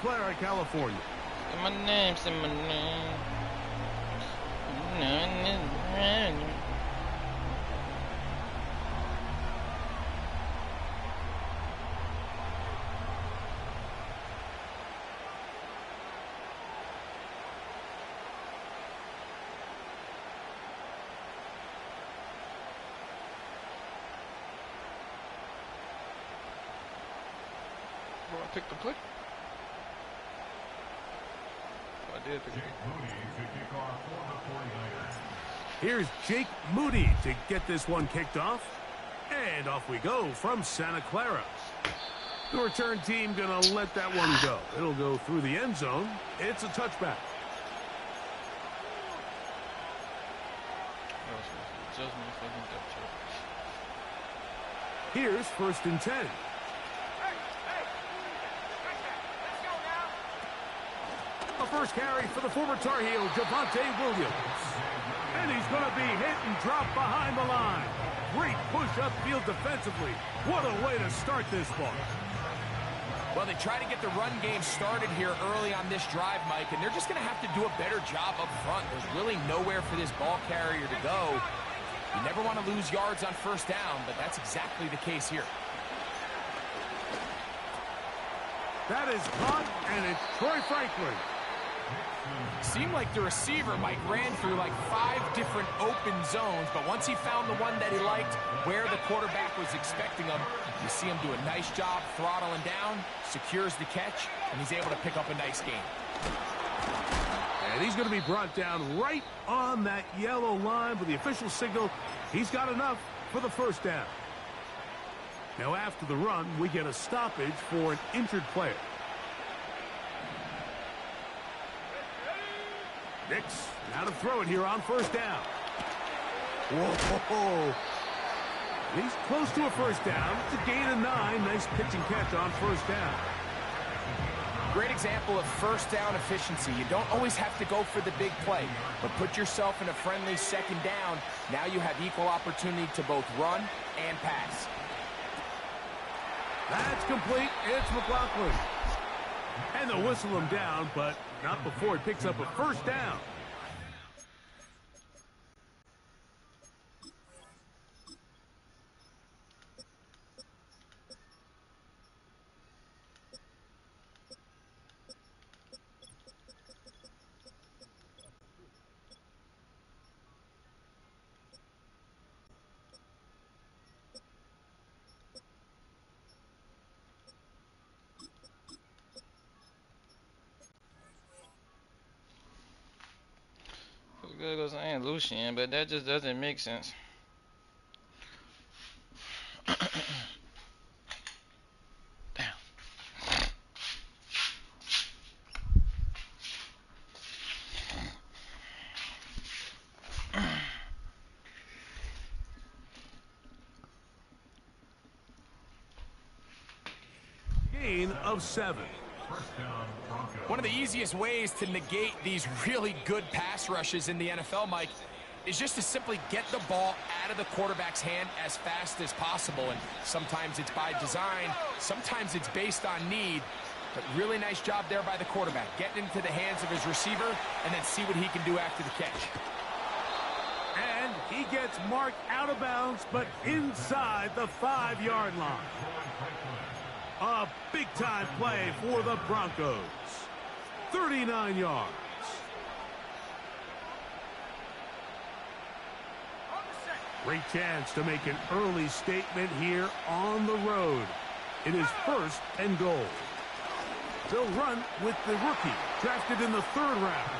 Clara, California. Say my name, say my name. I picked the play. I did pick the Here's Jake Moody to get this one kicked off. And off we go from Santa Clara. The return team going to let that one go. It'll go through the end zone. It's a touchback. Here's 1st and 10. A first carry for the former Tar Heel, Javonte Williams. And he's going to be hit and dropped behind the line. Great push upfield defensively. What a way to start this ball. Well, they try to get the run game started here early on this drive, Mike, and they're just going to have to do a better job up front. There's really nowhere for this ball carrier to go. You never want to lose yards on 1st down, but that's exactly the case here. That is caught, and it's Troy Franklin. Seemed like the receiver, Mike, ran through like 5 different open zones, but once he found the one that he liked, where the quarterback was expecting him, you see him do a nice job throttling down, secures the catch, and he's able to pick up a nice gain. And he's going to be brought down right on that yellow line with the official signal. He's got enough for the 1st down. Now after the run, we get a stoppage for an injured player. Nix, now to throw it here on 1st down. Whoa. He's close to a 1st down. It's a gain of 9. Nice pitch and catch on 1st down. Great example of 1st down efficiency. You don't always have to go for the big play, but put yourself in a friendly 2nd down. Now you have equal opportunity to both run and pass. That's complete. It's McLaughlin. And they'll whistle him down, but not before he picks up a 1st down. Good goes Aunt Lucian, but that just doesn't make sense. Damn. Gain of 7. One of the easiest ways to negate these really good pass rushes in the NFL, Mike, is just to simply get the ball out of the quarterback's hand as fast as possible. And sometimes it's by design, sometimes it's based on need. But really nice job there by the quarterback, getting into the hands of his receiver and then see what he can do after the catch. And he gets marked out of bounds, but inside the 5-yard line. A big-time play for the Broncos. 39 yards. Great chance to make an early statement here on the road. It is 1st and goal. They'll run with the rookie, drafted in the 3rd round.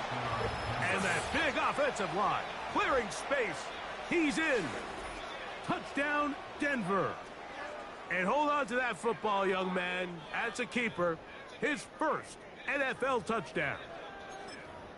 And that big offensive line, clearing space. He's in. Touchdown, Denver. And hold on to that football, young man. That's a keeper. His 1st NFL touchdown.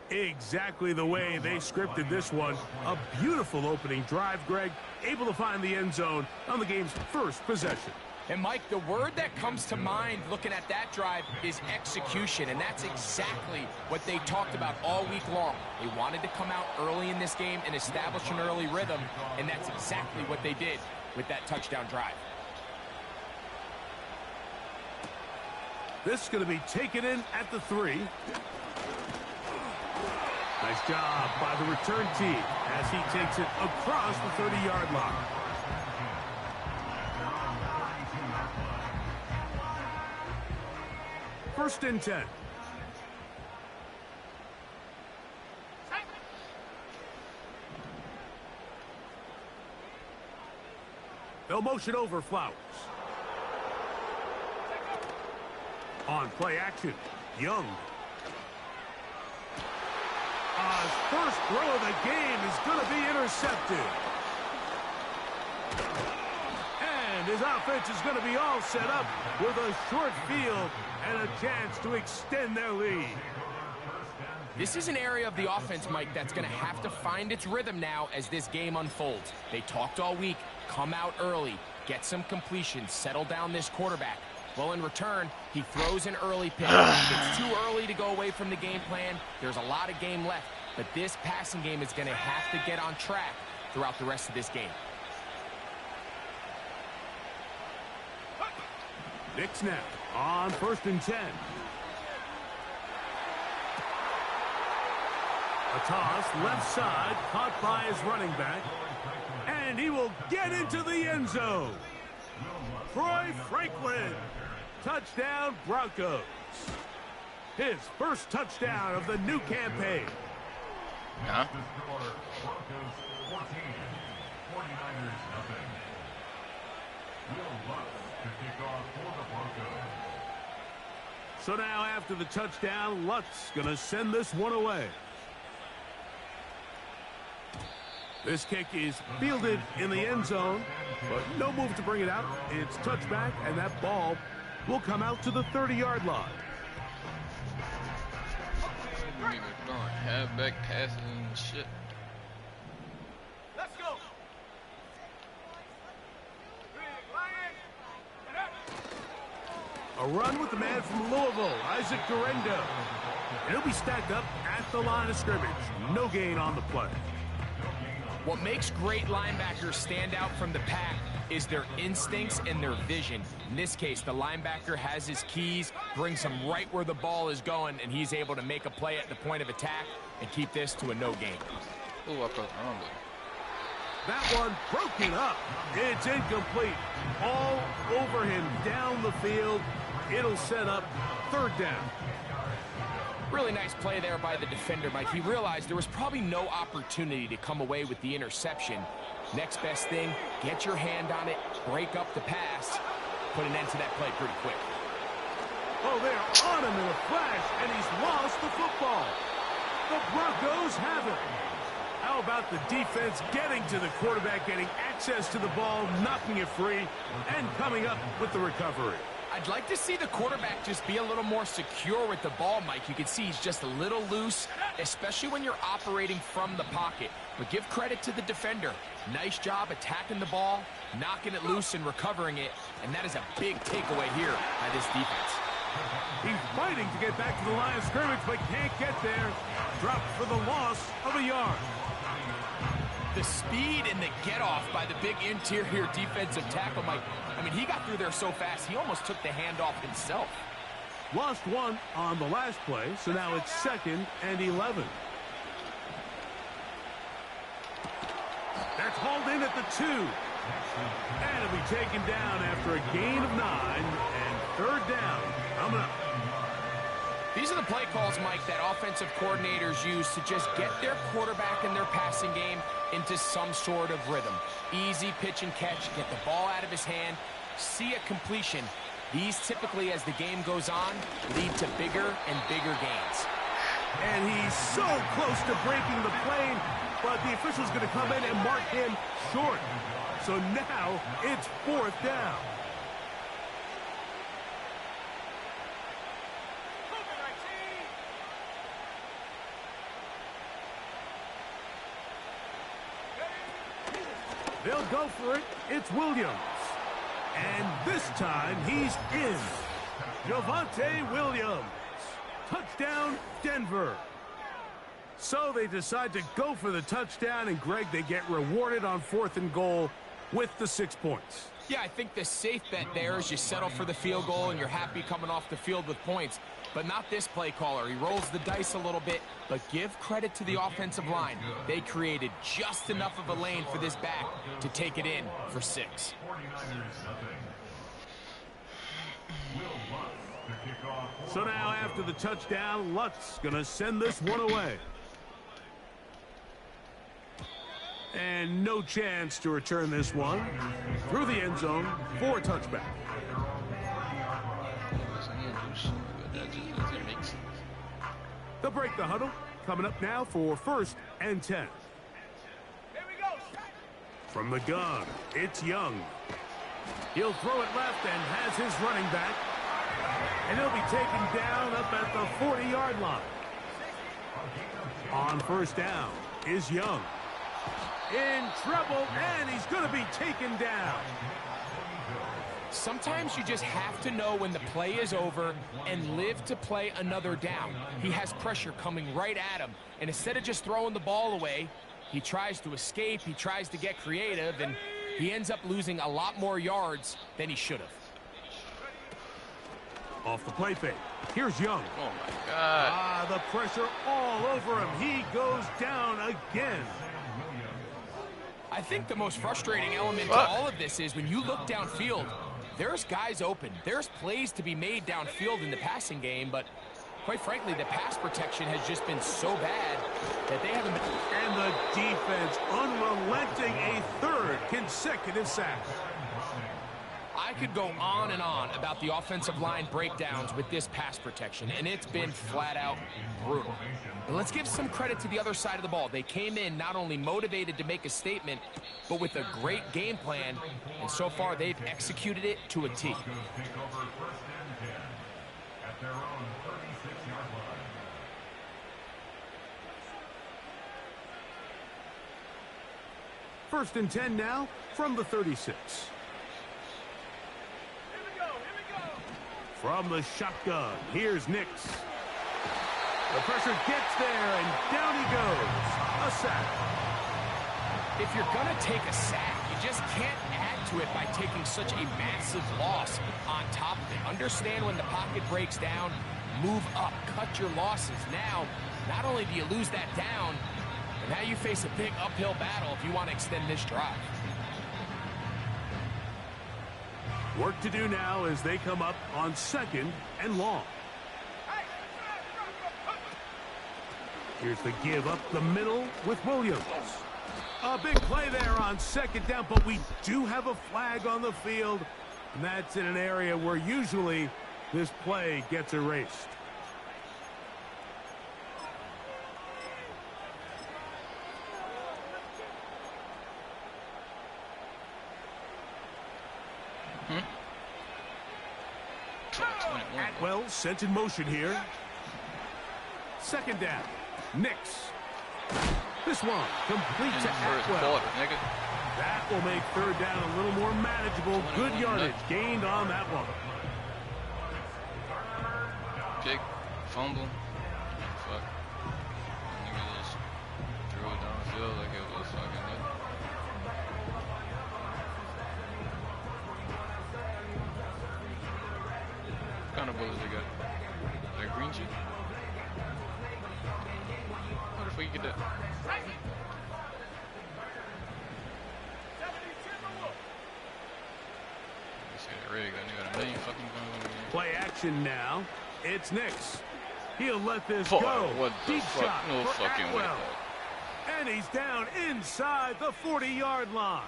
Exactly the way they scripted this one. A beautiful opening drive, Greg. Able to find the end zone on the game's 1st possession. And, Mike, the word that comes to mind looking at that drive is execution, and that's exactly what they talked about all week long. They wanted to come out early in this game and establish an early rhythm, and that's exactly what they did with that touchdown drive. This is going to be taken in at the 3. Nice job by the return team as he takes it across the 30-yard line. First and 10. They'll motion over Flowers. On play action, Young. His first throw of the game is going to be intercepted. And his offense is going to be all set up with a short field and a chance to extend their lead. This is an area of the offense, Mike, that's going to have to find its rhythm now as this game unfolds. They talked all week, come out early, get some completions, settle down this quarterback. Well, in return, he throws an early pick. It's too early to go away from the game plan. There's a lot of game left, but this passing game is going to have to get on track throughout the rest of this game. Nick snap on first and 10. A toss left side, caught by his running back. And he will get into the end zone. Troy Franklin. Touchdown, Broncos. His first touchdown of the new campaign. Huh? So now after the touchdown, Lutz going to send this one away. This kick is fielded in the end zone, but no move to bring it out. It's touchback, and that ball will come out to the 30-yard line. Nigga throwing halfback passes and shit. Let's go. A run with the man from Louisville, Isaac Guerrero. He'll be stacked up at the line of scrimmage. No gain on the play. What makes great linebackers stand out from the pack is their instincts and their vision. In this case, the linebacker has his keys, brings him right where the ball is going, and he's able to make a play at the point of attack and keep this to a no gain. Ooh, I pressed the wrong button. That one broken up. It's incomplete. All over him down the field. It'll set up third down. Really nice play there by the defender, Mike. He realized there was probably no opportunity to come away with the interception. Next best thing, get your hand on it, break up the pass, put an end to that play pretty quick. Oh, they're on him in a flash, and he's lost the football. The Broncos have it. How about the defense getting to the quarterback, getting access to the ball, knocking it free, and coming up with the recovery? I'd like to see the quarterback just be a little more secure with the ball, Mike. You can see he's just a little loose, especially when you're operating from the pocket. But give credit to the defender. Nice job attacking the ball, knocking it loose and recovering it. And that is a big takeaway here by this defense. He's fighting to get back to the line of scrimmage, but can't get there. Dropped for the loss of a yard. The speed and the get-off by the big interior defensive tackle, Mike. I mean, he got through there so fast, he almost took the handoff himself. Lost one on the last play, so now it's 2nd and 11. That's hauled in at the 2. And it'll be taken down after a gain of 9 and third down. Coming up. These are the play calls, Mike, that offensive coordinators use to just get their quarterback and their passing game into some sort of rhythm. Easy pitch and catch, get the ball out of his hand, see a completion. These typically, as the game goes on, lead to bigger and bigger gains. And he's so close to breaking the plane, but the official's going to come in and mark him short. So now it's 4th down. They'll go for it. It's Williams. And this time he's in. Javonte Williams. Touchdown, Denver. So they decide to go for the touchdown, and Greg, they get rewarded on 4th and goal with the 6 points. Yeah, I think the safe bet there is you settle for the field goal and you're happy coming off the field with points. But not this play caller. He rolls the dice a little bit, but give credit to the offensive line. They created just enough of a lane for this back to take it in for 6. So now after the touchdown, Lutz going to send this one away. And no chance to return this one through the end zone for a touchback. They'll break the huddle. Coming up now for 1st and 10. From the gun, it's Young. He'll throw it left and has his running back. And he'll be taken down up at the 40-yard line. On 1st down is Young. In trouble, and he's going to be taken down. Sometimes you just have to know when the play is over and live to play another down. He has pressure coming right at him, and instead of just throwing the ball away, he tries to escape, he tries to get creative, and he ends up losing a lot more yards than he should have. Off the play fake. Here's Young. Oh, my God. The pressure all over him. He goes down again. I think the most frustrating element to all of this is when you look downfield, there's guys open. There's plays to be made downfield in the passing game, but quite frankly, the pass protection has just been so bad that they haven't been... And the defense unrelenting, a 3rd consecutive sack. I could go on and on about the offensive line breakdowns with this pass protection, and it's been flat out brutal. But let's give some credit to the other side of the ball. They came in not only motivated to make a statement, but with a great game plan, and so far they've executed it to a T. First and 10 now from the 36. From the shotgun, here's Nix. The pressure gets there, and down he goes. A sack. If you're going to take a sack, you just can't add to it by taking such a massive loss on top of it. Understand when the pocket breaks down, move up, cut your losses. Now, not only do you lose that down, but now you face a big uphill battle if you want to extend this drive. Work to do now as they come up on 2nd and long. Here's the give up the middle with Williams. A big play there on 2nd down, but we do have a flag on the field, and that's in an area where usually this play gets erased. Atwell sent in motion here. 2nd down. Nix. This one complete to Atwell. That will make 3rd down a little more manageable. Good yardage gained on that one. Pick, fumble. Fuck. Nigga just threw it downfield like it was fucking nothing. What kind of bullets they got? Like green shit? How the fuck you get that? Play action now. It's Nix. He'll let this Boy, go. what the Deep fuck? shot No for fucking way. Atwell. And he's down inside the 40-yard line.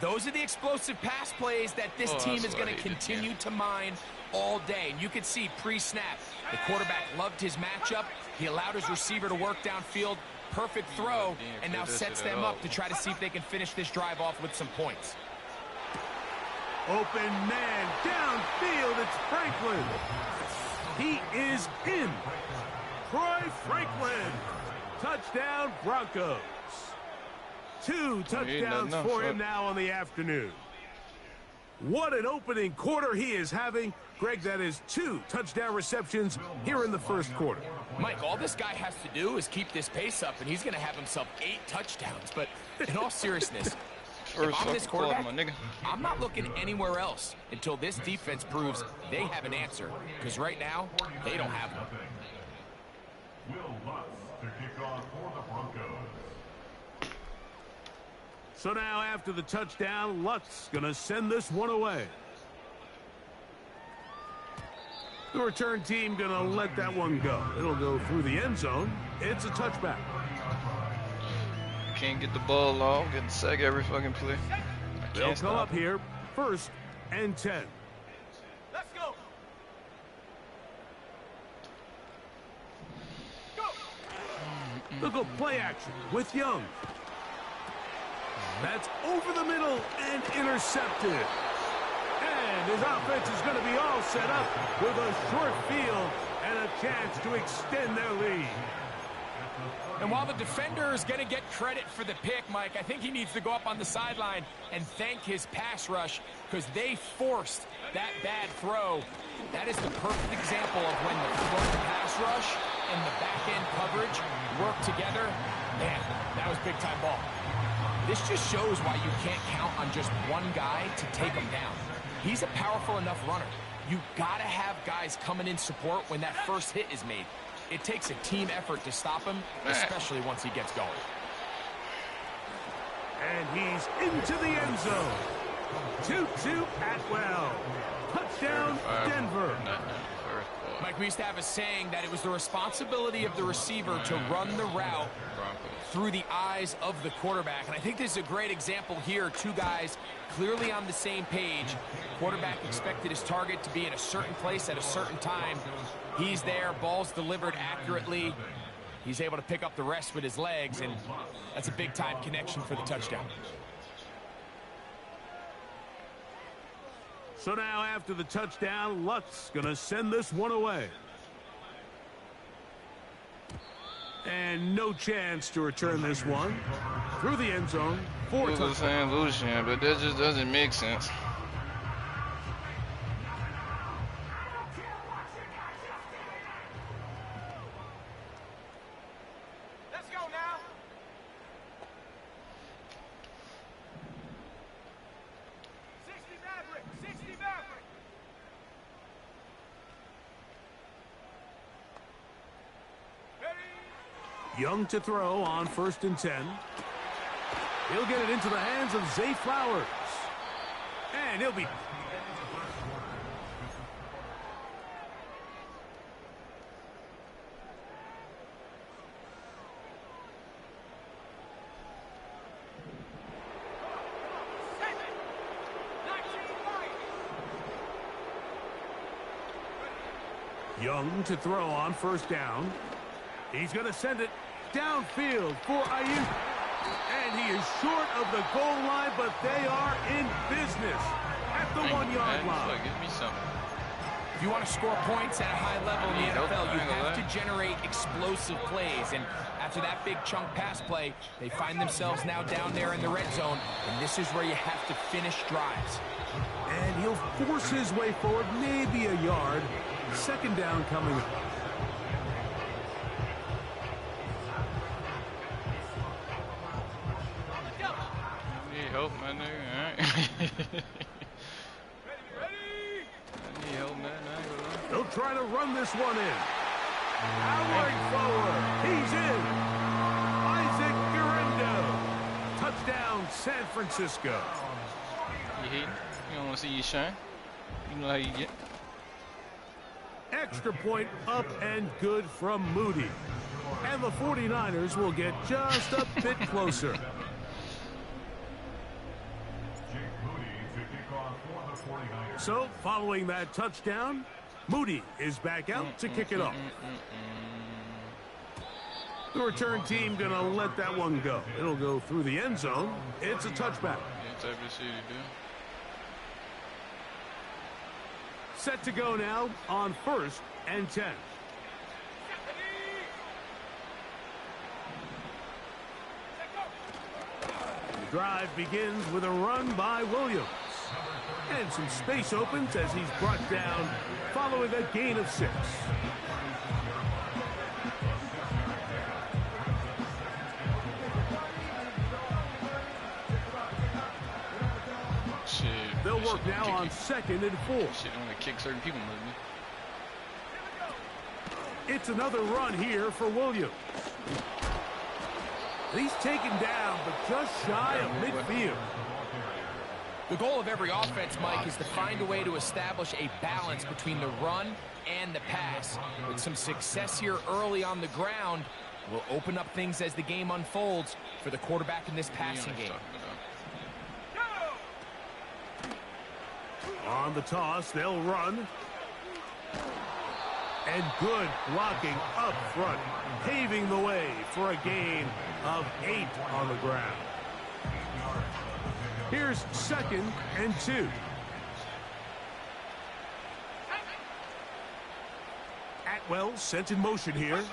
Those are the explosive pass plays that this team is going to continue to mine all day. And you can see pre-snap, the quarterback loved his matchup. He allowed his receiver to work downfield. Perfect throw, and now sets them up to try to see if they can finish this drive off with some points. Open man downfield. It's Franklin. He is in. Troy Franklin. Touchdown Broncos. 2 touchdowns for him now on the afternoon. What an opening quarter he is having. Greg, that is 2 touchdown receptions here in the first quarter. Mike, all this guy has to do is keep this pace up, and he's going to have himself 8 touchdowns. But in all seriousness, First if I'm this fucking quarter, quarterback, my nigga. I'm not looking anywhere else until this defense proves they have an answer. Because right now, they don't have one. So now after the touchdown, Luck's going to send this one away. The return team going to let that one go. It'll go through the end zone. It's a touchback. Can't get the ball off, getting sacked every fucking play. They'll come up here, 1st and 10. Let's go. They'll go play action with Young. That's over the middle and intercepted. And his offense is going to be all set up with a short field and a chance to extend their lead. And while the defender is going to get credit for the pick, Mike, I think he needs to go up on the sideline and thank his pass rush because they forced that bad throw. That is the perfect example of when the front pass rush and the back-end coverage work together. Man, that was big-time ball. This just shows why you can't count on just one guy to take him down. He's a powerful enough runner. You got to have guys coming in support when that first hit is made. It takes a team effort to stop him, especially once he gets going. And he's into the end zone. 2-2 Atwell. Touchdown, Denver. Mike, we used to have a saying that it was the responsibility of the receiver to run the route through the eyes of the quarterback. And I think this is a great example here. Two guys clearly on the same page. Quarterback expected his target to be in a certain place at a certain time. He's there, ball's delivered accurately. He's able to pick up the rest with his legs, and that's a big-time connection for the touchdown. So now after the touchdown, Luck's going to send this one away. And no chance to return this one through the end zone. 4 touchdowns. Saying Lucian, but that just doesn't make sense. Let's go now. Young to throw on 1st and 10. He'll get it into the hands of Zay Flowers. And he'll be... Young to throw on 1st down. He's going to send it downfield for Ayuk. And he is short of the goal line, but they are in business at the 1-yard line. Give me something. If you want to score points at a high level in the NFL, you have to generate explosive plays. And after that big chunk pass play, they find themselves now down there in the red zone. And this is where you have to finish drives. And he'll force his way forward, maybe a yard. 2nd down coming up. Help, my nigga. All right. ready. I need help, man. They'll try to run this one in. Powering forward. He's in. Isaac Guerrero. Touchdown, San Francisco. You hate? You don't want to see you shine? You know how you get. Extra point up and good from Moody. And the 49ers will get just a bit closer. So, following that touchdown, Moody is back out to kick it off. The return team going to let that one go. It'll go through the end zone. It's a touchback. Set to go now on 1st and 10. The drive begins with a run by Williams. And some space opens as he's brought down following a gain of 6. work now on 2nd and 4. Shit, I want to kick certain people, maybe. It's another run here for Williams. He's taken down, but just shy of midfield. The goal of every offense, Mike, is to find a way to establish a balance between the run and the pass. With some success here early on the ground, will open up things as the game unfolds for the quarterback in this passing game. On the toss, they'll run. And good blocking up front, paving the way for a gain of 8 on the ground. Here's 2nd and 2. Atwell sent in motion here.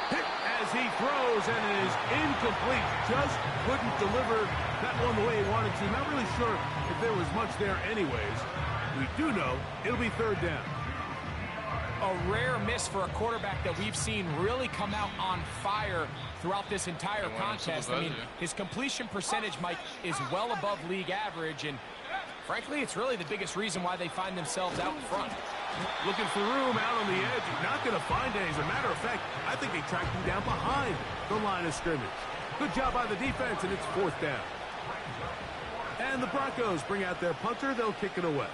Hit as he throws, and it is incomplete. Just couldn't deliver that one the way he wanted to. Not really sure if there was much there anyways. We do know it'll be 3rd down. A rare miss for a quarterback that we've seen really come out on fire throughout this entire contest. I mean, his completion percentage, Mike, is well above league average, and frankly, it's really the biggest reason why they find themselves out in front. Looking for room out on the edge. He's not going to find it. As a matter of fact, I think they tracked him down behind the line of scrimmage. Good job by the defense, and it's 4th down. And the Broncos bring out their punter. They'll kick it away.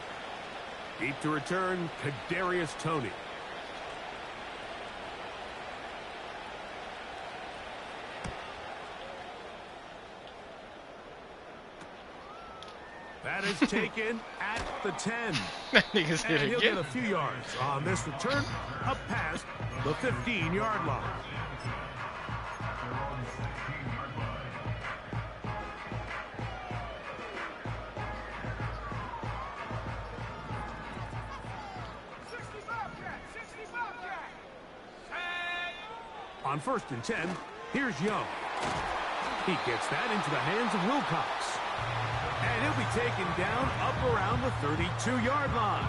Deep to return, Kadarius Toney. That is taken at the 10. And he'll get a few yards on this return, up past the 15-yard line. On 1st and 10, here's Young. He gets that into the hands of Wilcox. And he'll be taken down up around the 32-yard line.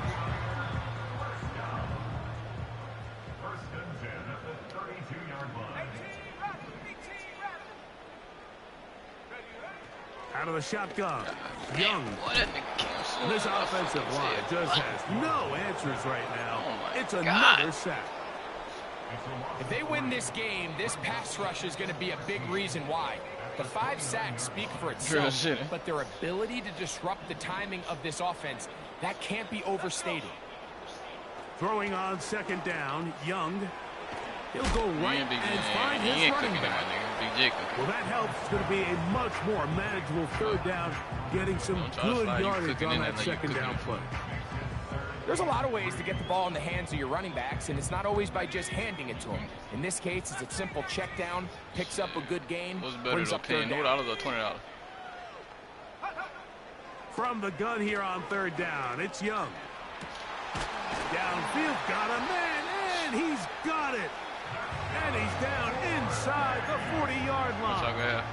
1st and 10 at the 32-yard line. Out of the shotgun, Young. This offensive line just has no answers right now. It's another sack. If they win this game, this pass rush is going to be a big reason why. The 5 sacks speak for itself, but their ability to disrupt the timing of this offense, that can't be overstated. Throwing on 2nd down, Young. He'll go right and find his running back. Well, that helps. It's going to be a much more manageable 3rd down, getting some good yardage on that 2nd down play. There's a lot of ways to get the ball in the hands of your running backs, and it's not always by just handing it to them. In this case, it's a simple check down, picks up a good gain, brings up 3rd down. From the gun here on 3rd down, it's Young. Downfield, got a man, and he's got it. And he's down inside the 40-yard line.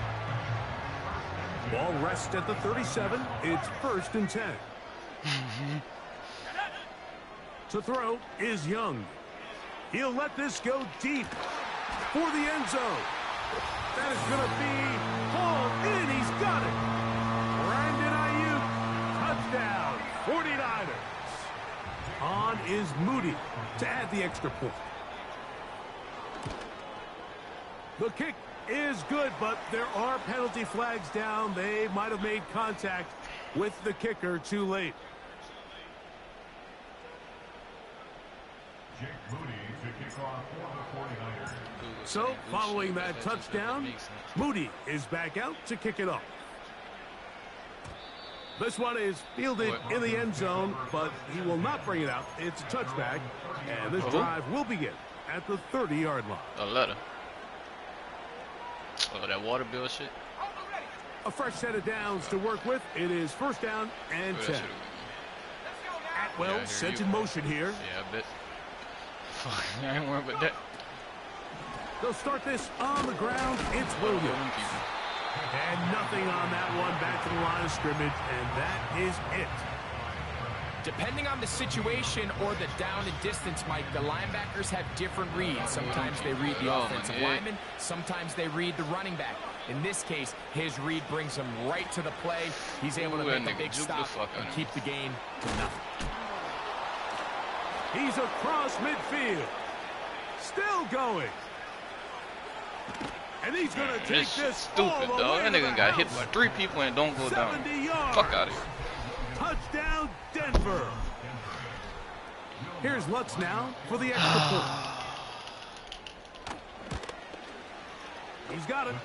Ball rests at the 37. It's 1st and 10. To throw is Young. He'll let this go deep for the end zone. That is going to be hauled in. He's got it. Brandon Ayuk, touchdown, 49ers. On is Moody to add the extra point. The kick is good, but there are penalty flags down. They might have made contact with the kicker too late. So, following that touchdown, Moody is back out to kick it off. This one is fielded in the end zone, but he will not bring it out. It's a touchback, and this drive will begin at the 30-yard line. A letter. Oh, that water bill shit. A fresh set of downs to work with. It is 1st down and 10. Atwell sent in motion here. Yeah, I bet. Fuck, I ain't worried about that. They'll start this on the ground. It's Williams. And nothing on that one. Back to the line of scrimmage, and that is it. Depending on the situation or the down and distance, Mike, the linebackers have different reads. Sometimes they read the offensive lineman. Sometimes they read the running back. In this case, his read brings him right to the play. He's able to make a big stop and keep the gain to nothing. He's across midfield. Still going. And he's going to take this stupid, dog. That nigga got hit by 3 people and don't go down. Fuck out of here. Touchdown, Denver. Here's Lutz now for the extra point. He's got it.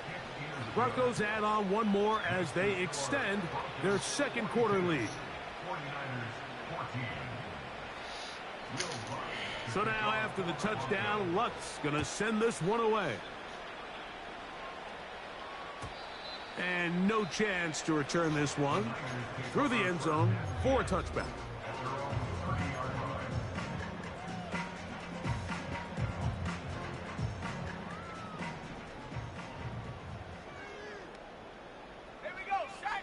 Broncos add on one more as they extend their second quarter lead. So now after the touchdown, Lutz going to send this one away. And no chance to return this one through the end zone for a touchback. Here we go, Shaq.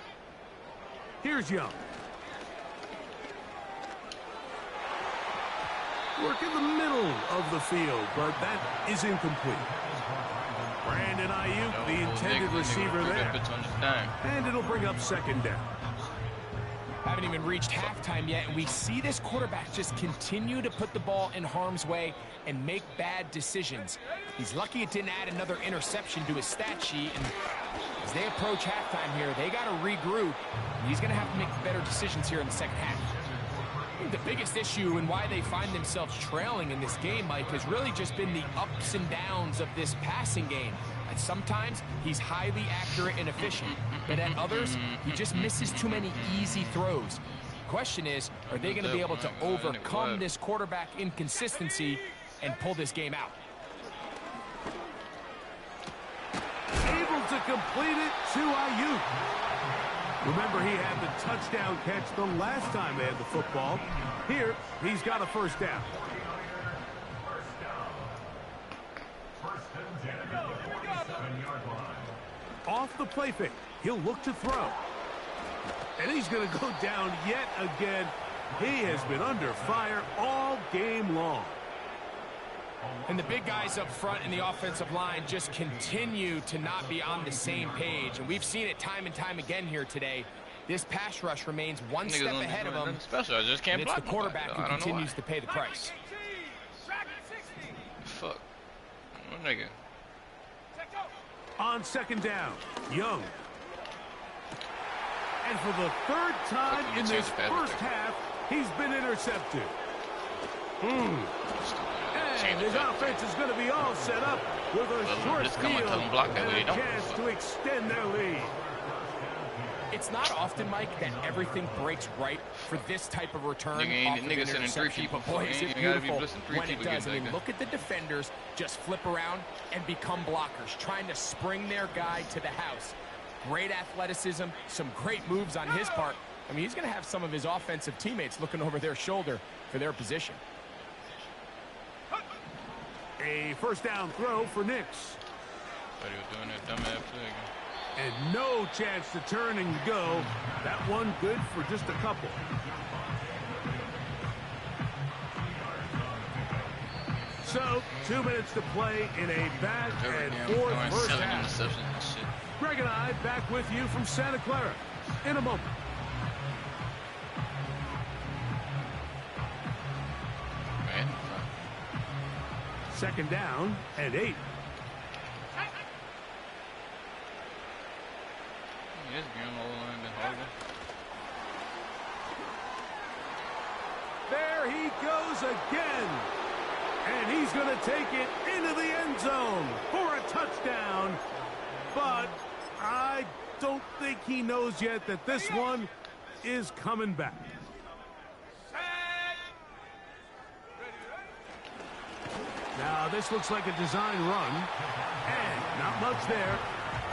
Here's Young. Work in the middle of the field, but that is incomplete. Brandon Ayuk, the intended receiver there. And it'll bring up second down. Haven't even reached halftime yet, and we see this quarterback just continue to put the ball in harm's way and make bad decisions. He's lucky it didn't add another interception to his stat sheet, and as they approach halftime here, they got to regroup. He's going to have to make better decisions here in the second half. The biggest issue and why they find themselves trailing in this game, Mike, has really just been the ups and downs of this passing game. And sometimes he's highly accurate and efficient, but at others, he just misses too many easy throws. Question is, are they going to be able to overcome this quarterback inconsistency and pull this game out? Able to complete it to Ayuk. Remember, he had the touchdown catch the last time they had the football. Here, he's got a first down. Off the play fake, he'll look to throw. And he's going to go down yet again. He has been under fire all game long. And the big guys up front in the offensive line just continue to not be on the same page. And we've seen it time and time again here today. This pass rush remains one step ahead of them. Special. I just can't and it's the quarterback who continues to pay the price. Fuck. What nigga? On second down, Young. And for the third time in this first half, he's been intercepted. And his offense is going to be all set up with a short field and a chance to extend their lead. It's not often, Mike, that everything breaks right for this type of return. Nigga sending 3 people. But boy, is it beautiful when it does. I mean, look at the defenders just flip around and become blockers, trying to spring their guy to the house. Great athleticism, some great moves on his part. I mean, he's going to have some of his offensive teammates looking over their shoulder for their position. A first down throw for Nix. Thought he was doing that dumbass play again. And no chance to turn and go. That one good for just a couple. So, 2 minutes to play in a back and forth first half. Greg and I back with you from Santa Clara in a moment. Second down and 8. There he goes again. And he's going to take it into the end zone for a touchdown. But I don't think he knows yet that this one is coming back. Now, this looks like a design run. And not much there.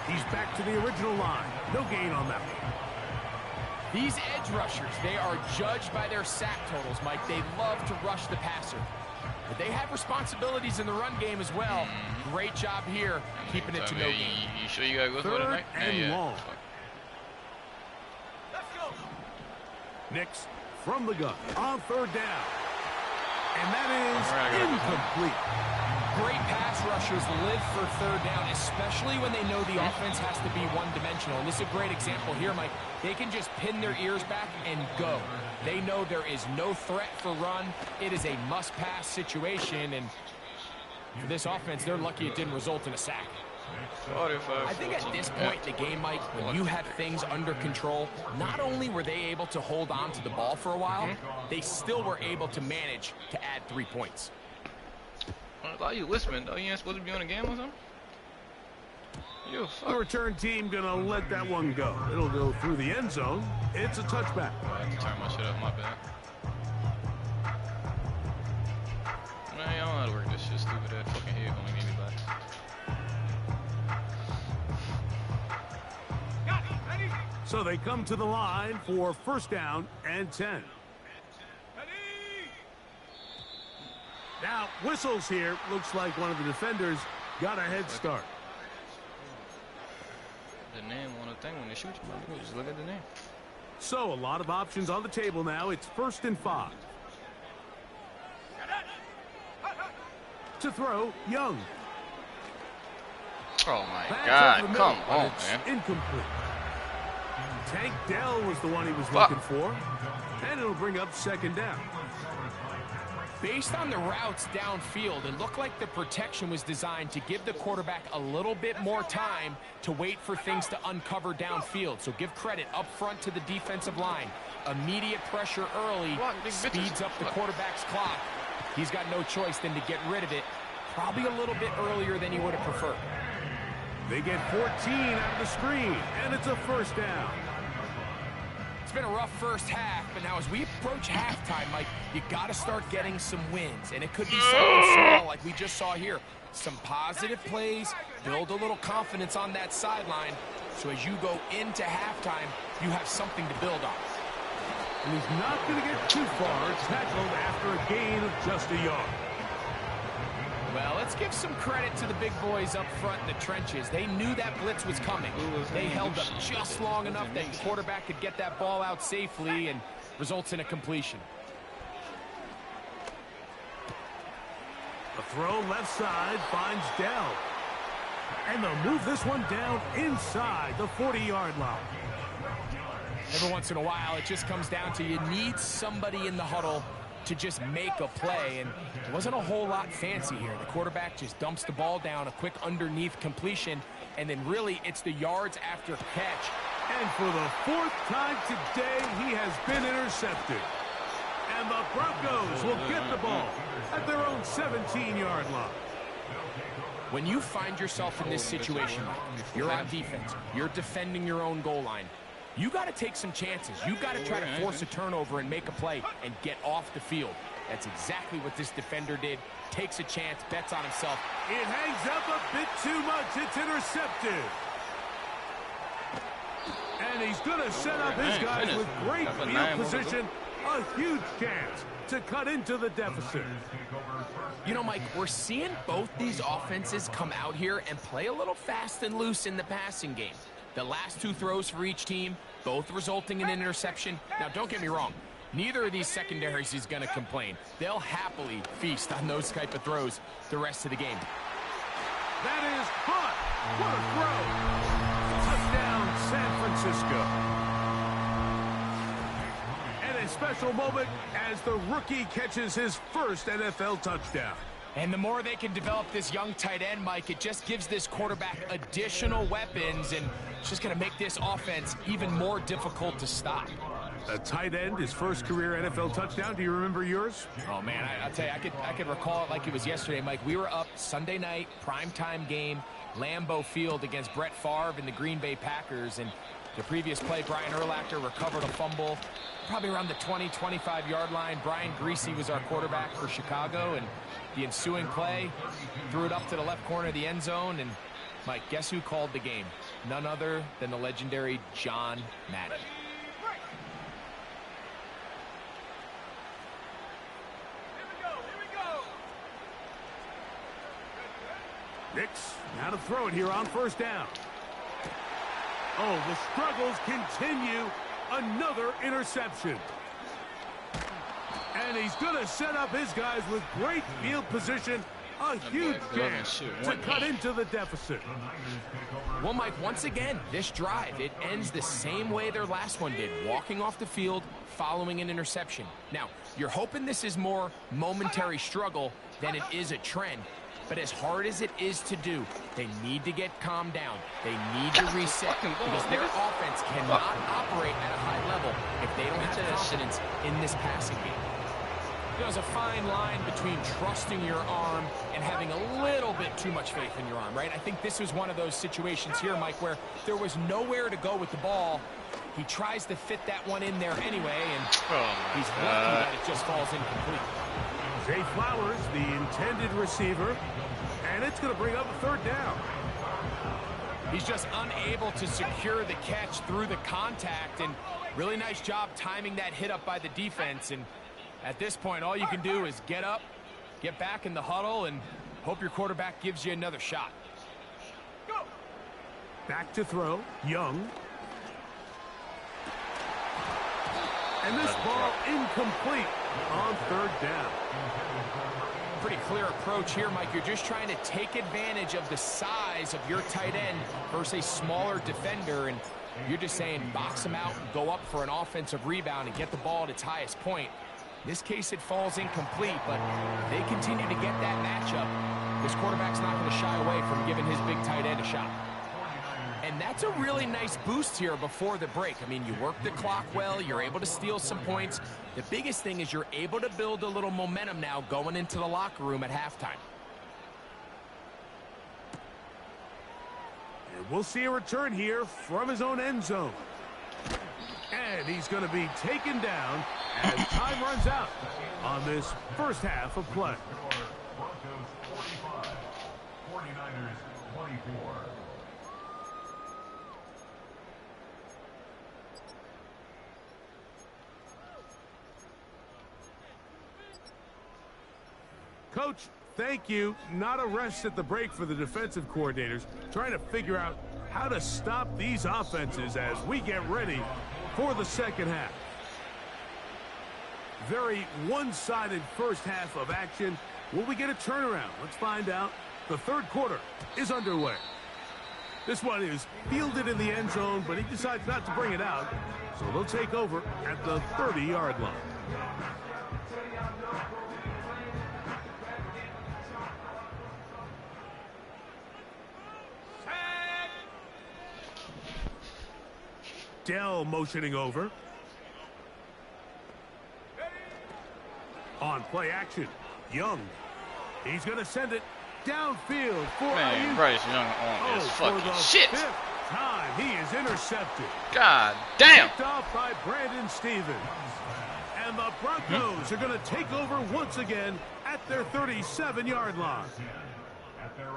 He's back to the original line. No gain on that one. These edge rushers, they are judged by their sack totals, Mike. They love to rush the passer. But they have responsibilities in the run game as well. Great job here, keeping it to no gain. You sure you got to go third for it, and long. Nix from the gun on third down. And that is incomplete. Great pass rushers live for third down, especially when they know the offense has to be one-dimensional. And this is a great example here, Mike. They can just pin their ears back and go. They know there is no threat for run. It is a must-pass situation, and for this offense, they're lucky it didn't result in a sack. I think at this point in the game, Mike, when you had things under control, not only were they able to hold on to the ball for a while, they still were able to manage to add 3 points. Why are you listening, though? You ain't supposed to be on a game or something? You The return team gonna let that one go. It'll go through the end zone. It's a touchback. I have to turn my shit up, my bad. Man, I don't know how to work this shit, stupid ass fucking head gonna give me back. So they come to the line for first down and 10. Now, whistles here. Looks like one of the defenders got a head start. The name on the thing when they shoot you, just look at the name. So a lot of options on the table now. It's 1st and 5. To throw, Young. Oh my Back God, over the middle, come but on, it's man. incomplete. Tank Dell was the one he was Fuck. looking for. And it'll bring up second down. Based on the routes downfield, it looked like the protection was designed to give the quarterback a little bit more time to wait for things to uncover downfield. So give credit up front to the defensive line. Immediate pressure early speeds up the quarterback's clock. He's got no choice than to get rid of it, probably a little bit earlier than he would have preferred. They get 14 out of the screen, and it's a first down. It's been a rough first half, but now as we approach halftime, Mike, you got to start getting some wins. And it could be something small like we just saw here. Some positive plays, build a little confidence on that sideline. So as you go into halftime, you have something to build on. And he's not going to get too far, tackled after a gain of just a yard. Well, let's give some credit to the big boys up front in the trenches. They knew that blitz was coming. They held up just long enough that the quarterback could get that ball out safely and results in a completion. A throw left side finds Dell. And they'll move this one down inside the 40-yard line. Every once in a while, it just comes down to you need somebody in the huddle to just make a play, and it wasn't a whole lot fancy here. The quarterback just dumps the ball down, a quick underneath completion, and then really it's the yards after catch. And for the 4th time today, he has been intercepted. And the Broncos will get the ball at their own 17-yard line. When you find yourself in this situation, you're on defense, you're defending your own goal line, you got to take some chances. You got to try to force a turnover and make a play and get off the field. That's exactly what this defender did. Takes a chance, bets on himself. It hangs up a bit too much. It's intercepted. And he's going to set up his guys with great field position. A huge chance to cut into the deficit. You know, Mike, we're seeing both these offenses come out here and play a little fast and loose in the passing game. The last 2 throws for each team, both resulting in an interception. Now, don't get me wrong. Neither of these secondaries is going to complain. They'll happily feast on those type of throws the rest of the game. That is caught. What a throw. Touchdown, San Francisco. And a special moment as the rookie catches his first NFL touchdown. And the more they can develop this young tight end, Mike, it just gives this quarterback additional weapons, and it's just going to make this offense even more difficult to stop. A tight end, his first career NFL touchdown. Do you remember yours? Oh, man, I'll tell you, I could recall it like it was yesterday, Mike. We were up Sunday night, primetime game, Lambeau Field against Brett Favre and the Green Bay Packers, and the previous play, Brian Urlacher recovered a fumble probably around the 20, 25-yard line. Brian Greasy was our quarterback for Chicago, and the ensuing play, threw it up to the left corner of the end zone, and Mike, guess who called the game? None other than the legendary John Madden. Nix, now to throw it here on first down. Oh, the struggles continue. Another interception. And he's going to set up his guys with great field position. A huge chance to cut into the deficit. Well, Mike, once again, this drive, it ends the same way their last one did, walking off the field, following an interception. Now, you're hoping this is more momentary struggle than it is a trend. But as hard as it is to do, they need to get calmed down. They need to reset because their offense cannot operate at a high level if they don't have confidence in this passing game. There's a fine line between trusting your arm and having a little bit too much faith in your arm, right? I think this was one of those situations here, Mike, where there was nowhere to go with the ball. He tries to fit that one in there anyway, and he's lucky that it just falls incomplete. Zay Flowers, the intended receiver, and it's going to bring up a third down. He's just unable to secure the catch through the contact, and really nice job timing that hit up by the defense. And at this point, all you can do is get up, get back in the huddle, and hope your quarterback gives you another shot. Go. Back to throw, Young. And this ball incomplete on third down. Pretty clear approach here, Mike. You're just trying to take advantage of the size of your tight end versus a smaller defender, and you're just saying box him out and go up for an offensive rebound and get the ball at its highest point. In this case, it falls incomplete, but they continue to get that matchup. This quarterback's not going to shy away from giving his big tight end a shot. And that's a really nice boost here before the break. I mean, you work the clock well, you're able to steal some points. The biggest thing is you're able to build a little momentum now going into the locker room at halftime. And we'll see a return here from his own end zone. And he's going to be taken down as time runs out on this first half of play. Broncos 45, 49ers 24. Coach, thank you. Not a rest at the break for the defensive coordinators, trying to figure out how to stop these offenses as we get ready for the second half. Very one-sided first half of action. Will we get a turnaround? Let's find out. The third quarter is underway. This one is fielded in the end zone, but he decides not to bring it out, so they'll take over at the 30-yard line. Dell motioning over. On play action, Young. He's going to send it downfield for Man, Bryce Young on his fucking shit. Fifth time he is intercepted. God damn. Picked off by Brandon Stevens. And the Broncos are going to take over once again at their 37-yard line.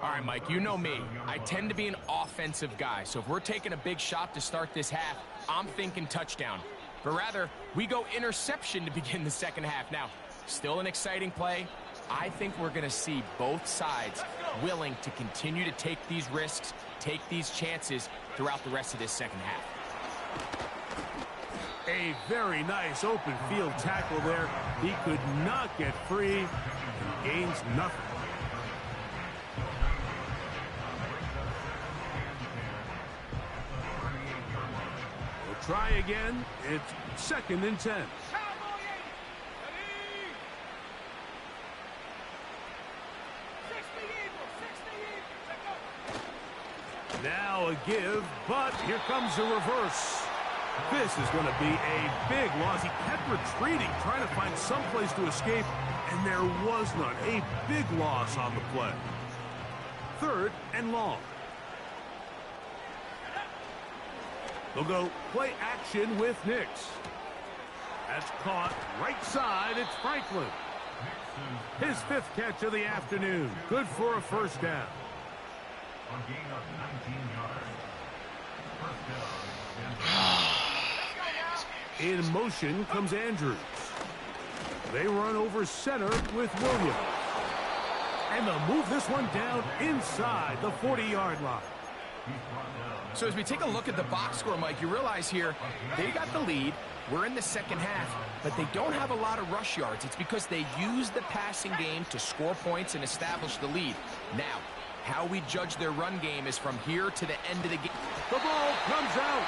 All right, Mike, you know me. I tend to be an offensive guy, so if we're taking a big shot to start this half, I'm thinking touchdown. But rather, we go interception to begin the second half. Now, still an exciting play. I think we're going to see both sides willing to continue to take these risks, take these chances throughout the rest of this second half. A very nice open field tackle there. He could not get free and gains nothing. Try again. It's 2nd and 10. Now a give, but here comes the reverse. This is going to be a big loss. He kept retreating, trying to find some place to escape, and there was none. A big loss on the play. 3rd and long. They'll go play action with Nix. That's caught right side. It's Franklin. His 5th catch of the afternoon. Good for a first down. On gain of 19 yards. First down. In motion comes Andrews. They run over center with Williams. And they'll move this one down inside the 40-yard line. So as we take a look at the box score, Mike, you realize here they got the lead. we're in the second half, but they don't have a lot of rush yards. It's because they use the passing game to score points and establish the lead. Now, how we judge their run game is from here to the end of the game. The ball comes out.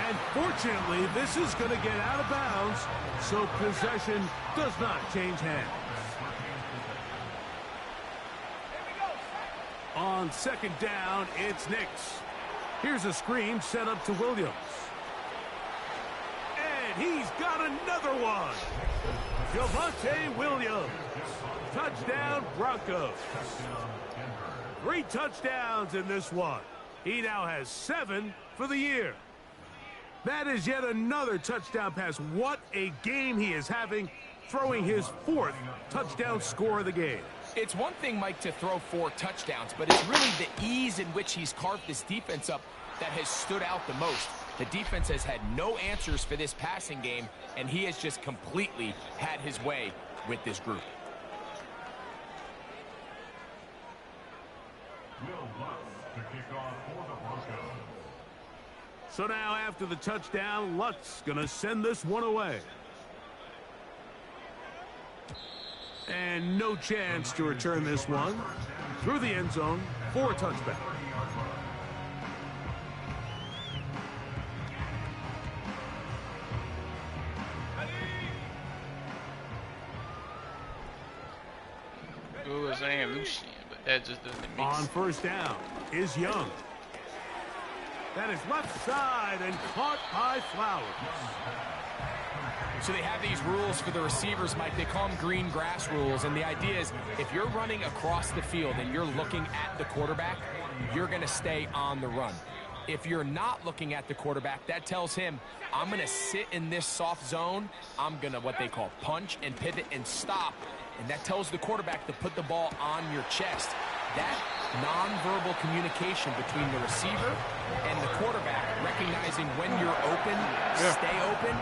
And fortunately, this is going to get out of bounds, so possession does not change hands. On second down, it's Nix. Here's a screen set up to Williams. And he's got another one. Javonte Williams. Touchdown, Broncos. 3 touchdowns in this one. He now has 7 for the year. That is yet another touchdown pass. What a game he is having, throwing his 4th touchdown score of the game. It's one thing, Mike, to throw 4 touchdowns, but it's really the ease in which he's carved this defense up that has stood out the most. The defense has had no answers for this passing game, and he has just completely had his way with this group. So now after the touchdown, Lutz going to send this one away. And no chance to return this one. Through the end zone for a touchback. Who was saying Lucian, but that just doesn't make On sense. first down is Young. That is left side and caught by Flowers. So they have these rules for the receivers, Mike. They call them green grass rules. And the idea is if you're running across the field and you're looking at the quarterback, you're going to stay on the run. If you're not looking at the quarterback, that tells him, I'm going to sit in this soft zone. I'm going to what they call punch and pivot and stop. And that tells the quarterback to put the ball on your chest. That nonverbal communication between the receiver and the quarterback, recognizing when you're open, stay open,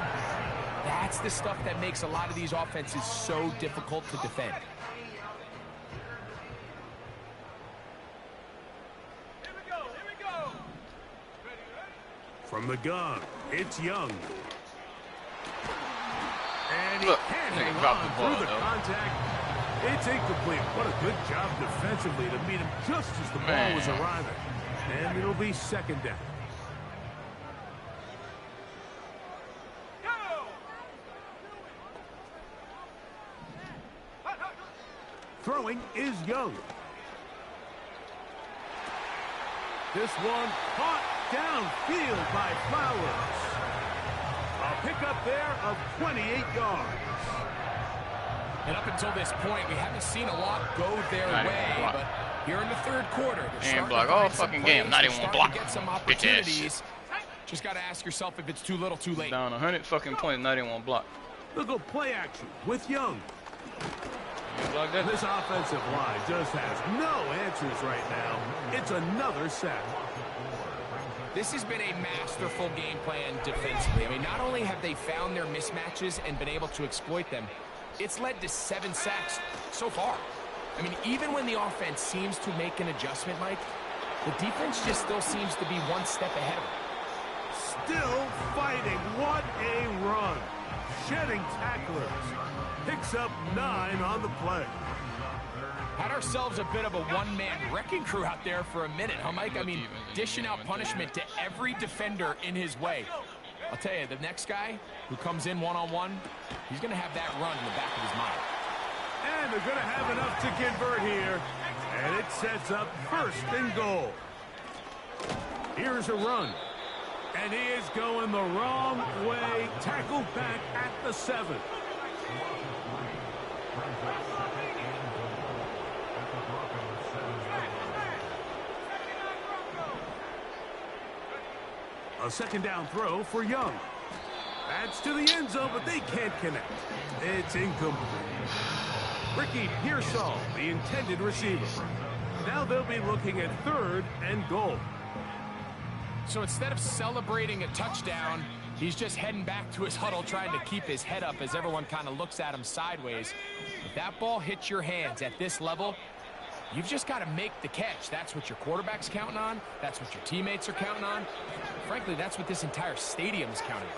that's the stuff that makes a lot of these offenses so difficult to defend. Here we go. From the gun, it's Young. And he Look, can't they hang dropped on the ball, through the though. contact. It's incomplete. What a good job defensively to meet him just as the ball was arriving. And it'll be second down. Throwing is Young. This one caught downfield by Flowers. A pickup there of 28 yards. And up until this point, we haven't seen a lot go their way, but here in the third quarter, they're starting block to all find some fucking plays, game. Not they're even one starting block. to get some Bitch ass opportunities. Just got to ask yourself if it's too little, too late. Down 100 fucking points, not even one block. Look at play action with Young. You block that? This offensive line just has no answers right now. It's another sack. This has been a masterful game plan defensively. I mean, not only have they found their mismatches and been able to exploit them, it's led to 7 sacks so far. I mean, even when the offense seems to make an adjustment, Mike, the defense just still seems to be one step ahead of them. Still fighting. What a run. Shedding tacklers. Picks up 9 on the play. Had ourselves a bit of a one-man wrecking crew out there for a minute, huh, Mike? I mean, dishing out punishment to every defender in his way. I'll tell you, the next guy who comes in one-on-one, he's going to have that run in the back of his mind. And they're going to have enough to convert here. And it sets up first and goal. Here's a run. And he is going the wrong way. Tackled back at the 7. A second down throw for Young. That's to the end zone, but they can't connect. It's incomplete. Ricky Pearsall, the intended receiver. Now they'll be looking at 3rd and goal. So instead of celebrating a touchdown, he's just heading back to his huddle trying to keep his head up as everyone kind of looks at him sideways. If that ball hits your hands at this level, you've just got to make the catch. That's what your quarterback's counting on. That's what your teammates are counting on. Frankly, that's what this entire stadium is counting on.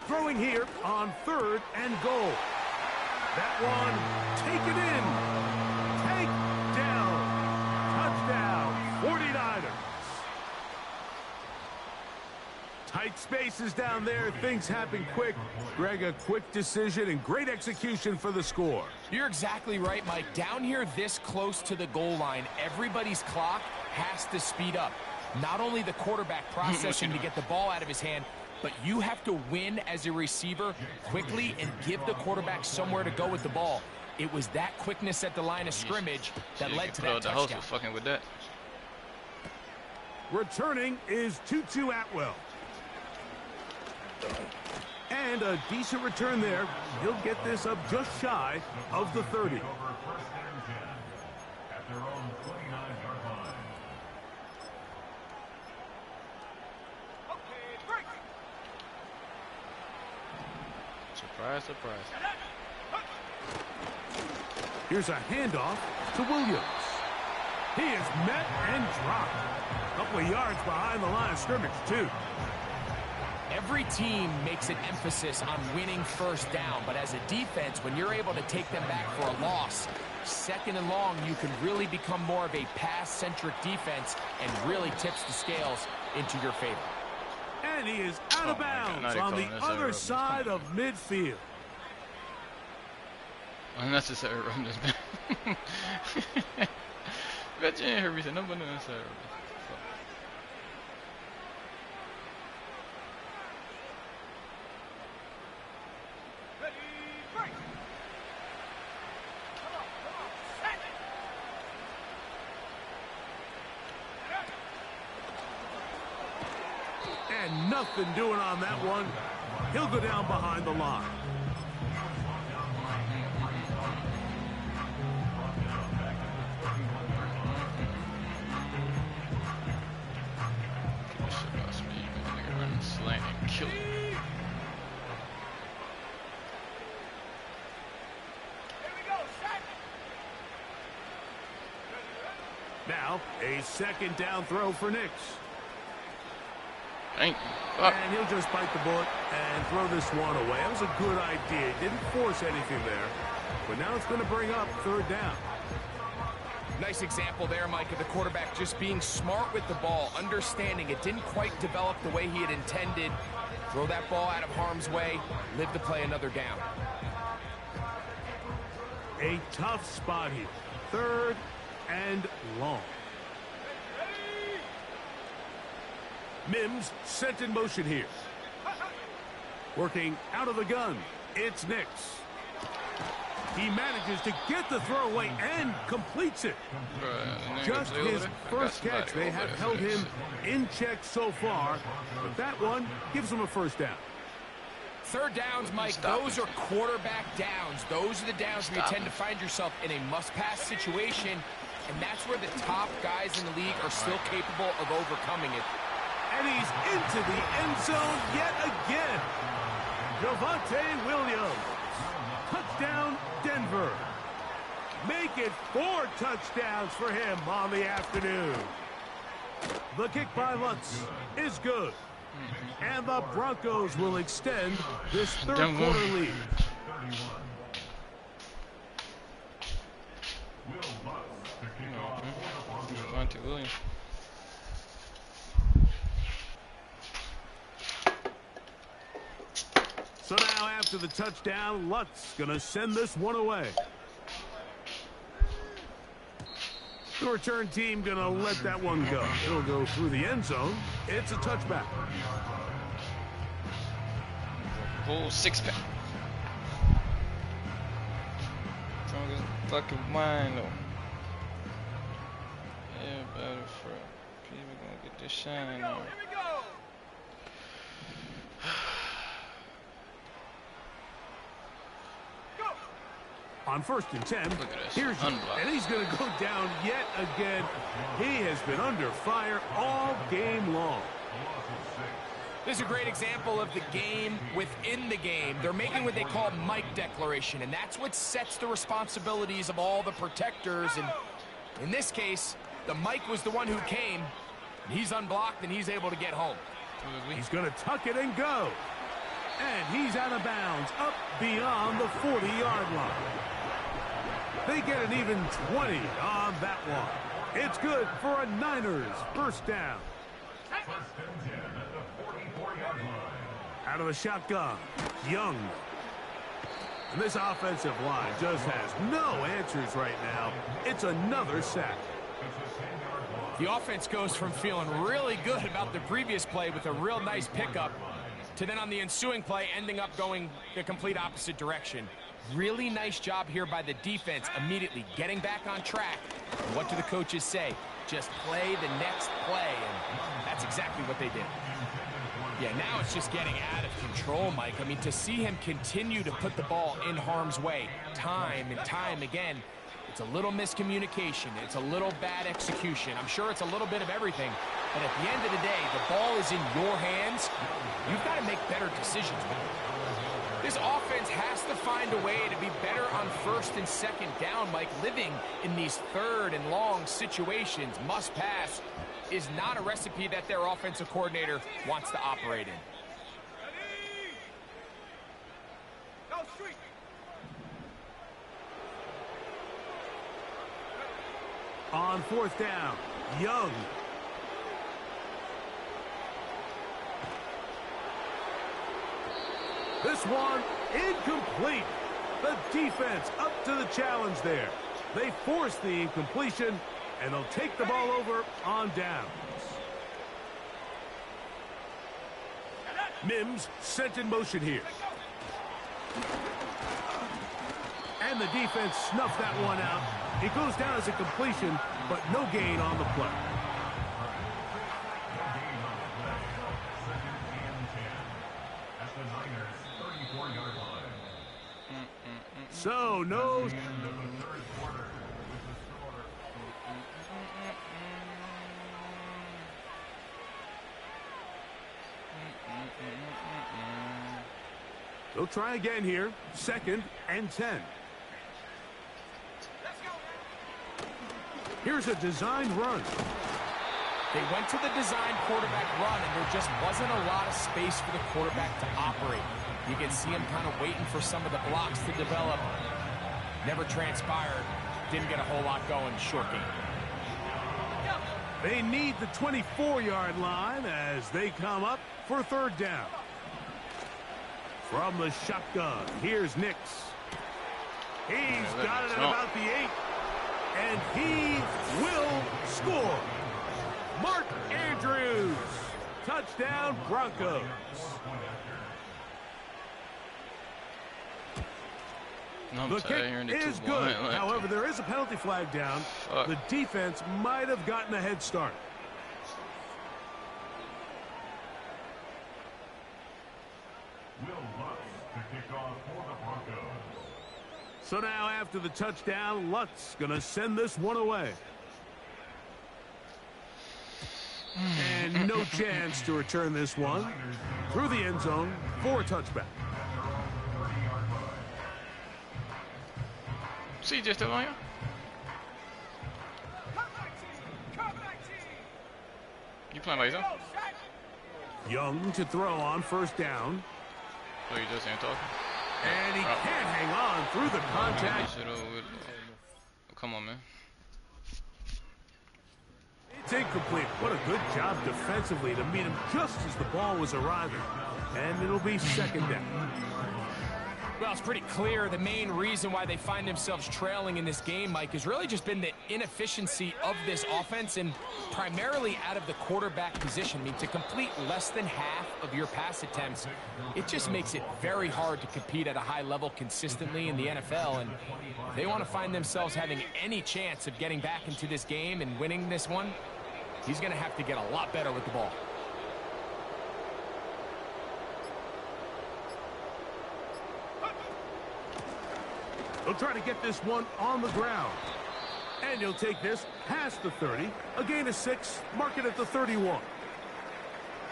Throwing here on 3rd and goal. That one taken in. Take down. Touchdown, 49ers. Tight spaces down there. Things happen quick. Greg, a quick decision and great execution for the score. You're exactly right, Mike. Down here this close to the goal line, everybody's clock has to speed up. Not only the quarterback processing to get the ball out of his hand, but you have to win as a receiver quickly and give the quarterback somewhere to go with the ball. It was that quickness at the line of scrimmage that led to that touchdown. Fucking with that. Returning is Tutu Atwell. And a decent return there. He'll get this up just shy of the 30. Over 1st and 10 at their own 29-yard line. Surprise, surprise. Here's a handoff to Williams. He is met and dropped. A couple of yards behind the line of scrimmage, too. Every team makes an emphasis on winning first down, but as a defense, when you're able to take them back for a loss, 2nd and long, you can really become more of a pass-centric defense and really tips the scales into your favor. And he is out of bounds on the other side of midfield. Unnecessary run just been. Bet you ain't heard me say nothing but unnecessary run. And nothing doing on that one. He'll go down behind the line. Kill him. Now, a 2nd down throw for Nix. Thank you. And he'll just bite the bullet and throw this one away. That was a good idea. Didn't force anything there. But now it's going to bring up 3rd down. Nice example there, Mike, of the quarterback just being smart with the ball, understanding it didn't quite develop the way he had intended. Throw that ball out of harm's way, live to play another down. A tough spot here. 3rd and long. Mims sent in motion here. Working out of the gun. It's Nix. He manages to get the throw away and completes it. Just his first catch. They have held him in check so far, but that one gives him a 1st down. 3rd downs, Mike, those are quarterback downs. Those are the downs where you tend to find yourself in a must-pass situation, and that's where the top guys in the league are still capable of overcoming it. And he's into the end zone yet again. Javonte Williams. Touchdown, Denver. Make it 4 touchdowns for him on the afternoon. The kick by Lutz is good. And the Broncos will extend this 3rd quarter lead. Javonte Williams. So now after the touchdown, Lutz going to send this one away. The return team going to let that one go. It'll go through the end zone. It's a touchback. Whole 6-pack. Strongest fucking mind though. Everybody for people gonna get this shine on. On 1st and 10, here's unblocked. and he's going to go down yet again. He has been under fire all game long. This is a great example of the game within the game. They're making what they call Mike declaration, and that's what sets the responsibilities of all the protectors. And in this case, the Mike was the one who came. He's unblocked, and he's able to get home. He's going to tuck it and go. And he's out of bounds, up beyond the 40-yard line. They get an even 20 on that one. It's good for a Niners first down. First and 10 at the 44-yard line. Out of the shotgun, Young. And this offensive line just has no answers right now. It's another sack. The offense goes from feeling really good about the previous play with a real nice pickup to then on the ensuing play ending up going the complete opposite direction. Really nice job here by the defense, immediately getting back on track. And what do the coaches say? Just play the next play, and that's exactly what they did. Yeah, now it's just getting out of control, Mike. I mean, to see him continue to put the ball in harm's way time and time again, it's a little miscommunication. It's a little bad execution. I'm sure it's a little bit of everything. But at the end of the day, the ball is in your hands. You've got to make better decisions with it. This offense has to find a way to be better on first and second down, Mike. Living in these third and long situations, must pass, is not a recipe that their offensive coordinator wants to operate in. On fourth down, Young. This one incomplete. The defense up to the challenge there. They force the incompletion, and they'll take the ball over on downs. Mims sent in motion here. And the defense snuffed that one out. It goes down as a completion, but no gain on the play. So, no. They'll try again here. Second and 10. Here's a designed run. They went to the designed quarterback run, and there just wasn't a lot of space for the quarterback to operate. You can see him kind of waiting for some of the blocks to develop. Never transpired. Didn't get a whole lot going. Short game. They need the 24-yard line as they come up for third down. From the shotgun, here's Nix. He's got it at about the 8. And he will score. Mark Andrews. Touchdown, Broncos. The kick is good. However, there is a penalty flag down. The defense might have gotten a head start. So now after the touchdown, Lutz going to send this one away. And no chance to return this one through the end zone for a touchback. CJ still on here? You playing by yourself? Young to throw on first down. Oh, you just ain't talking? And he can't hang on through the contact. Come on, man. It's incomplete. What a good job defensively to meet him just as the ball was arriving. And it'll be second down. Well, it's pretty clear the main reason why they find themselves trailing in this game, Mike, has really just been the inefficiency of this offense and primarily out of the quarterback position. I mean, to complete less than half of your pass attempts, it just makes it very hard to compete at a high level consistently in the NFL. And if they want to find themselves having any chance of getting back into this game and winning this one, he's going to have to get a lot better with the ball. They'll try to get this one on the ground. And he'll take this past the 30. A gain of 6. Mark it at the 31.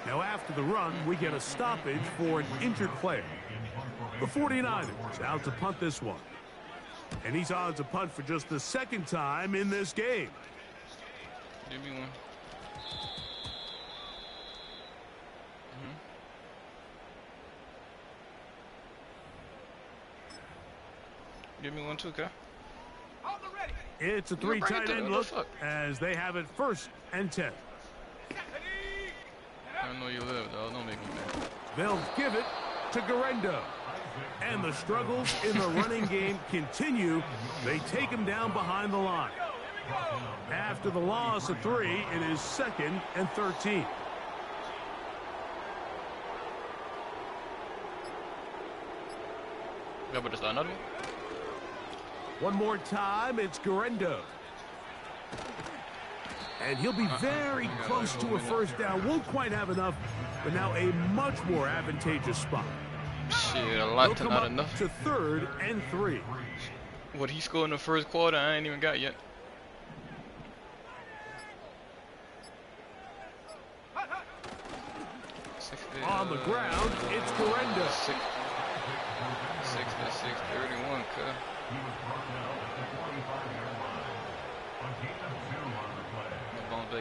Now after the run, we get a stoppage for an injured player. The 49ers out to punt this one. And he's on to punt for just the second time in this game. Give me one. Give me one too, okay? It's a You three bring it tight to end them, look the fuck? as they have it 1st and 10. I know you live, though. Don't make me mad. They'll give it to Garendo. And the struggles in the running game continue. They take him down behind the line. After the loss of 3, it is 2nd and 13. Yeah, but it's another one. One more time, it's Garendo. And he'll be very close to a first down. Won't quite have enough, but now a much more advantageous spot. Shit, a They'll lot to come not up enough. to 3rd and 3. What he scored in the first quarter, I ain't even got yet. On the ground, it's Garendo. 6 to 6, 31, cuz. He was brought down at the 45-yard line. A gain of 2 on the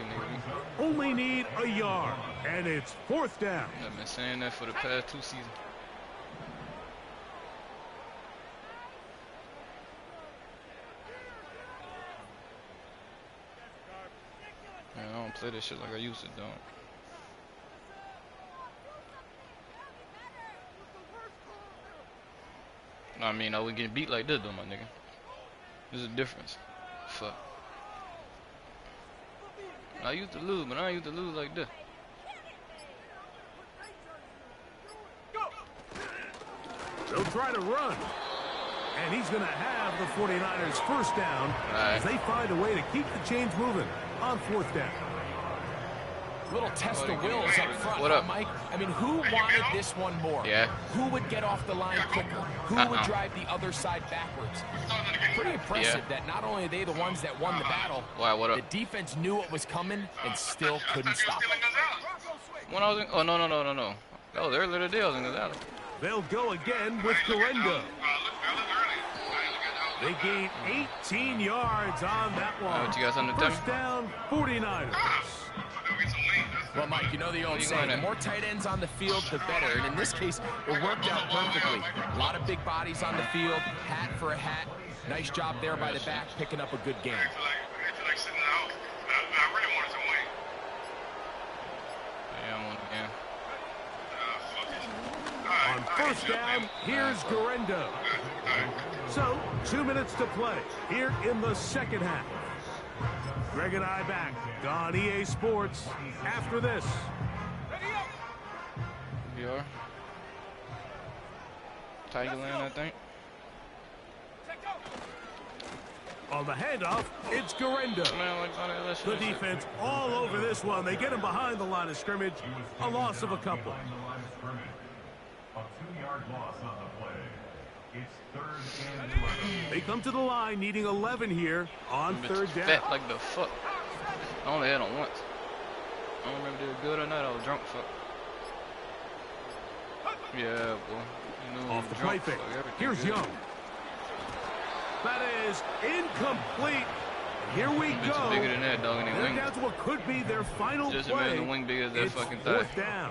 play. Only need a yard, and it's 4th down. I've been saying that for the past 2 seasons. Man, I don't play this shit like I used to, don't. I mean, I would get beat like this, though, my nigga. There's a difference. Fuck. I used to lose, but I ain't used to lose like this. They'll try to run. And he's going to have the 49ers first down as they find a way to keep the chains moving on 4th down. Little test of wills up front, What up? Mike? I mean, who wanted this one more? Yeah. Who would get off the line quicker? Who would drive the other side backwards? Pretty impressive that not only are they the ones that won the battle, Why, what up? the defense knew what was coming and still couldn't stop it. When I was in, oh, no. That was earlier today, I was in Gonzales. They'll go again with Garendo. They gain 18 yards on that one. What you got something to tell me? First down, 49ers. Well, Mike, you know the old saying, the more tight ends on the field, the better. And in this case, it worked out perfectly. A lot of big bodies on the field, hat for a hat. Nice job there by the back, picking up a good game. Yeah, I'm on the game. On first down, here's Garendo. So, 2 minutes to play here in the second half. Greg and I back on EA Sports after this. We are. Tigerland, I think. On the handoff, it's Garendo. Man, like, all that The shit. defense all over this one. They get him behind the line of scrimmage. A loss of a couple. Behind the line of scrimmage. A 2-yard loss on the play. It's 3rd and 11. They come to the line needing 11 here on Bitch 3rd down. fat like the fuck. I only had them once. I don't remember if they were good or not. I was drunk, fuck. Yeah, boy. You know, Off the play drunk, fake. fuck, everything Here's good. Young. That is incomplete. Here we Bitch go. bigger than that, dog, and they They're wing. down to what could be their final Just play. imagine the wing big as that It's fucking thigh. 4th down.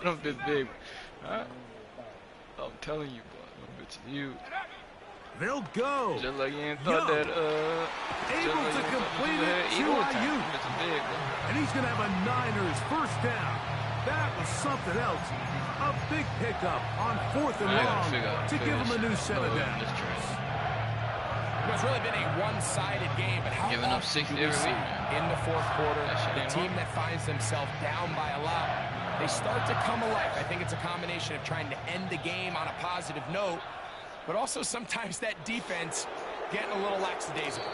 Them bitch big. Huh? I'm telling you, boy. Them bitch you. They'll go. Just like you ain't thought Young. that, Able to complete it to Ayuk. Bitch big, boy. And he's going to have a Niners first down. That was something else. A big pickup on 4th and I gotta long figure out to give him a new set of downs. This trash. It's really been a one-sided game, but how Giving up often 60 do we every see week, man. in the 4th quarter That shit the ain't team wrong. that finds themselves down by a lot, they start to come alive. I think it's a combination of trying to end the game on a positive note, but also sometimes that defense getting a little lackadaisical.